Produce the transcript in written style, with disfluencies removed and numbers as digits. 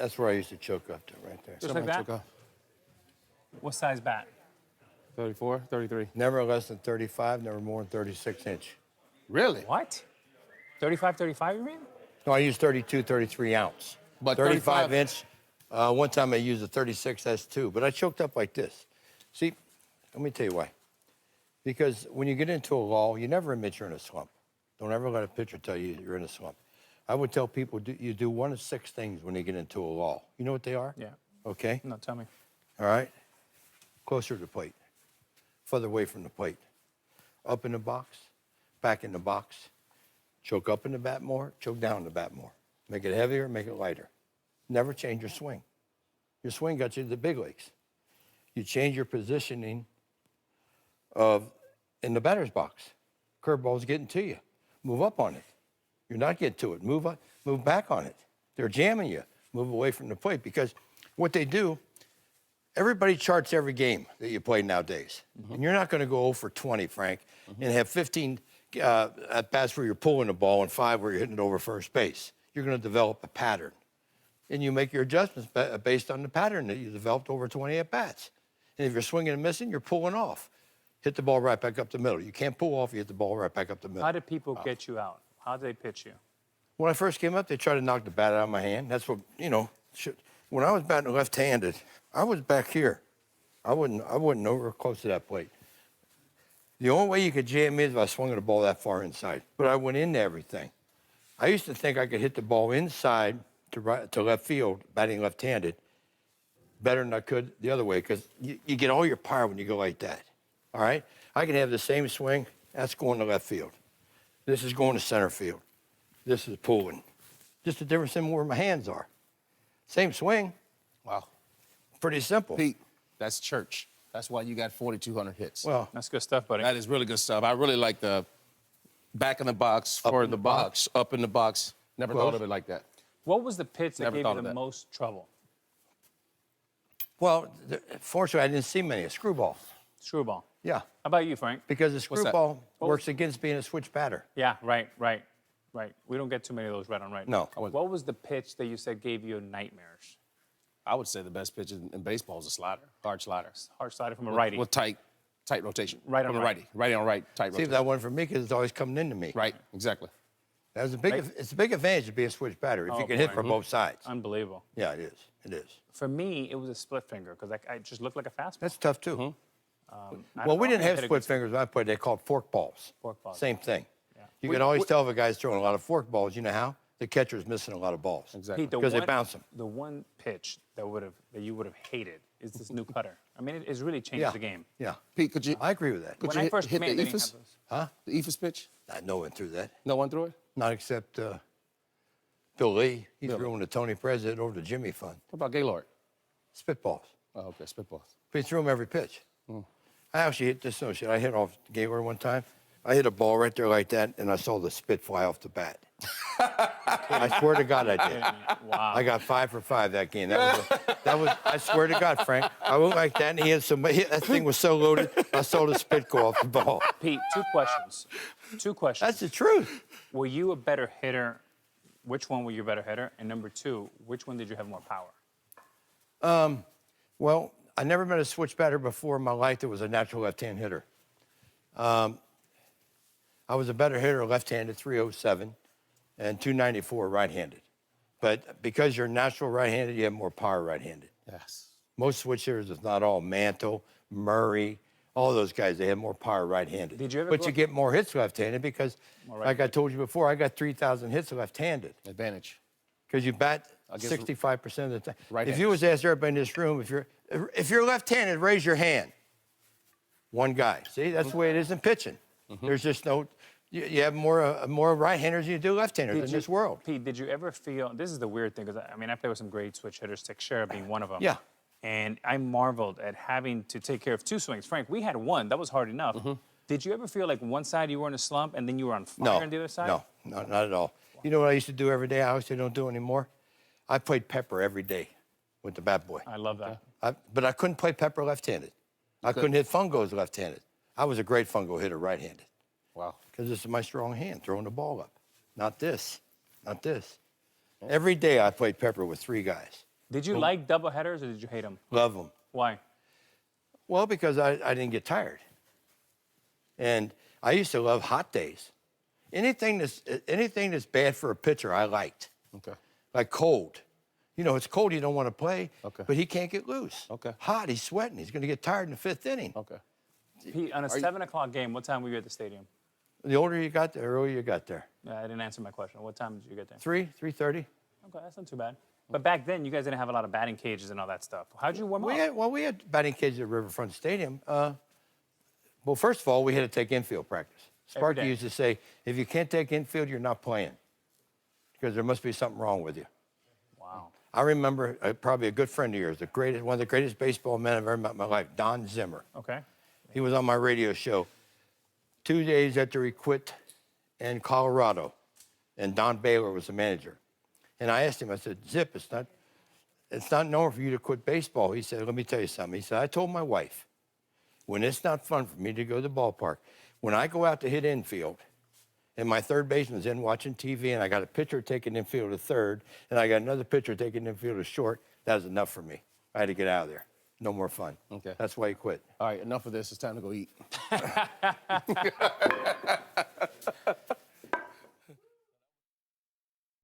That's where I used to choke up to, right there. Just like that? What size bat? 34, 33. Never less than 35, never more than 36 inch. Really? What? 35, 35, you mean? No, I use 32, 33 ounce. But 35 35 inch. One time I used a 36 S2, but I choked up like this. See, let me tell you why. Because when you get into a lull, you never admit you're in a slump. Don't ever let a pitcher tell you you're in a slump. I would tell people you do one of 6 things when you get into a lull. You know what they are? Yeah. Okay? No, tell me. All right? Closer to the plate. Further away from the plate. Up in the box, back in the box. Choke up in the bat more, choke down in the bat more. Make it heavier, make it lighter. Never change your swing. Your swing got you to the big leagues. You change your positioning in the batter's box. Curveball's getting to you. Move up on it. You're not getting to it. Move up, move back on it. They're jamming you. Move away from the plate because what they do, everybody charts every game that you play nowadays. And you're not going to go 0 for 20, Frank, and have 15 at bats where you're pulling the ball and 5 where you're hitting it over first base. You're going to develop a pattern. And you make your adjustments based on the pattern that you developed over 20 at bats. And if you're swinging and missing, you're pulling off. Hit the ball right back up the middle. You can't pull off, you hit the ball right back up the middle. How did people get you out? How did they pitch you? When I first came up, they tried to knock the bat out of my hand. That's what, when I was batting left-handed, I was back here. I wasn't nowhere close to that plate. The only way you could jam me is if I swung the ball that far inside. But I went into everything. I used to think I could hit the ball inside to left field, batting left-handed, better than I could the other way, because you get all your power when you go like that. All right? I can have the same swing. That's going to left field. This is going to center field. This is pulling. Just the difference in where my hands are. Same swing. Wow. Pretty simple. Pete, that's church. That's why you got 4,200 hits. Well, That's good stuff, buddy. That is really good stuff. I really like the back in the box, forward in the box, up in the box. Never thought of it like that. What was the pitch that Never gave thought you of the that. most trouble? well, fortunately, I didn't see many. A screwball. Screwball. Yeah. How about you, Frank? Because the that? screwball works against being a switch batter. Yeah, right. We don't get too many of those right on right. No. What was the pitch that you said gave you nightmares? I would say the best pitch in baseball is a slider, hard slider. Hard slider from a righty. With tight rotation. Right on From a right. righty. Righty on right, tight See, if rotation. that wasn't for me, because it's always coming into me. Right, exactly. It's a big advantage to be a switch batter if Oh, you can hit boy. from both sides. Unbelievable. Yeah, it is. It is. For me, it was a split finger because I just looked like a fastball. That's tough, too. I Well, we don't didn't know, I have hit a split good- fingers when I played. They called fork balls. Fork balls. Same thing. Yeah. You can always tell if a guy's throwing a lot of fork balls. You know how? The catcher's missing a lot of balls. Exactly. Pete, the Because they one- bounce 'em. The one pitch that you would have hated is this new cutter. I mean, it's really changed Yeah. the game. Yeah. Pete, could you I agree with that. could When you I first hit came in, the they didn't ephus? have those. Huh? The ephus pitch? No one threw that. No one threw it? Not except Bill Lee. He threw them to Tony President over to Jimmy Fund. What about Gaylord? Spitballs. Oh, okay, spitballs. But he threw him every pitch. I actually hit this notion. I hit off Gaylord one time. I hit a ball right there like that, and I saw the spit fly off the bat. I swear to God I did. Wow. I got 5 for 5 that game. That was. I swear to God, Frank. I went like that, and he had some. That thing was so loaded. I saw the spit go off the ball. Pete, two questions. That's the truth. Were you a better hitter? Which one were you a better hitter? And number two, which one did you have more power? Well, I never met a switch batter before in my life that was a natural left-hand hitter. I was a better hitter left-handed, 307, and 294 right-handed. But because you're natural right-handed, you have more power right-handed. Yes. Most switch hitters, if not all, Mantle, Murray, all those guys, they have more power right-handed. Did you ever But go- you get more hits left-handed because, like I told you before, I got 3,000 hits left-handed. Advantage. Because you bat guess 65% of the time. Right-handed. If you was asked everybody in this room, if you're left-handed, raise your hand. One guy. See, that's the way it is in pitching. There's just no. You have more right-handers than you do left-handers in this world. Pete, did you ever feel, this is the weird thing, because I mean, I play with some great switch hitters, Teixeira being one of them. Yeah. And I marveled at having to take care of two swings. Frank, we had one, that was hard enough. Did you ever feel like one side you were in a slump and then you were on fire on the other side? No, not at all. You know what I used to do every day? I obviously don't do anymore. I played pepper every day with the bat boy. I love that. But I couldn't play pepper left-handed. I couldn't hit fungos left-handed. I was a great fungo hitter right-handed. Wow. Because this is my strong hand, throwing the ball up. Not this. Not this. Every day I played pepper with 3 guys. Did you like doubleheaders or did you hate them? Love them. Why? Well, because I didn't get tired. And I used to love hot days. Anything that's bad for a pitcher, I liked. Okay. Like cold. You know, it's cold, you don't want to play, Okay. but he can't get loose. Okay. Hot, he's sweating. He's going to get tired in the 5th inning. Okay. Pete, on a 7 o'clock game, what time were you at the stadium? The older you got, the earlier you got there. I didn't answer my question. What time did you get there? 3:30. Okay, that's not too bad. But back then, you guys didn't have a lot of batting cages and all that stuff. How'd you warm up? We had batting cages at Riverfront Stadium. Well, first of all, we had to take infield practice. Sparky day. used to say, if you can't take infield, you're not playing because there must be something wrong with you. Wow. I remember probably a good friend of yours, one of the greatest baseball men I've ever met in my life, Don Zimmer. Okay. He was on my radio show 2 days after he quit in Colorado, and Don Baylor was the manager. And I asked him, I said, Zip, it's not normal for you to quit baseball. He said, let me tell you something. He said, I told my wife, when it's not fun for me to go to the ballpark, when I go out to hit infield, and my third baseman's in watching TV, and I got a pitcher taking infield to third, and I got another pitcher taking infield to short, that was enough for me. I had to get out of there. No more fun. Okay. That's why he quit. All right, enough of this. It's time to go eat.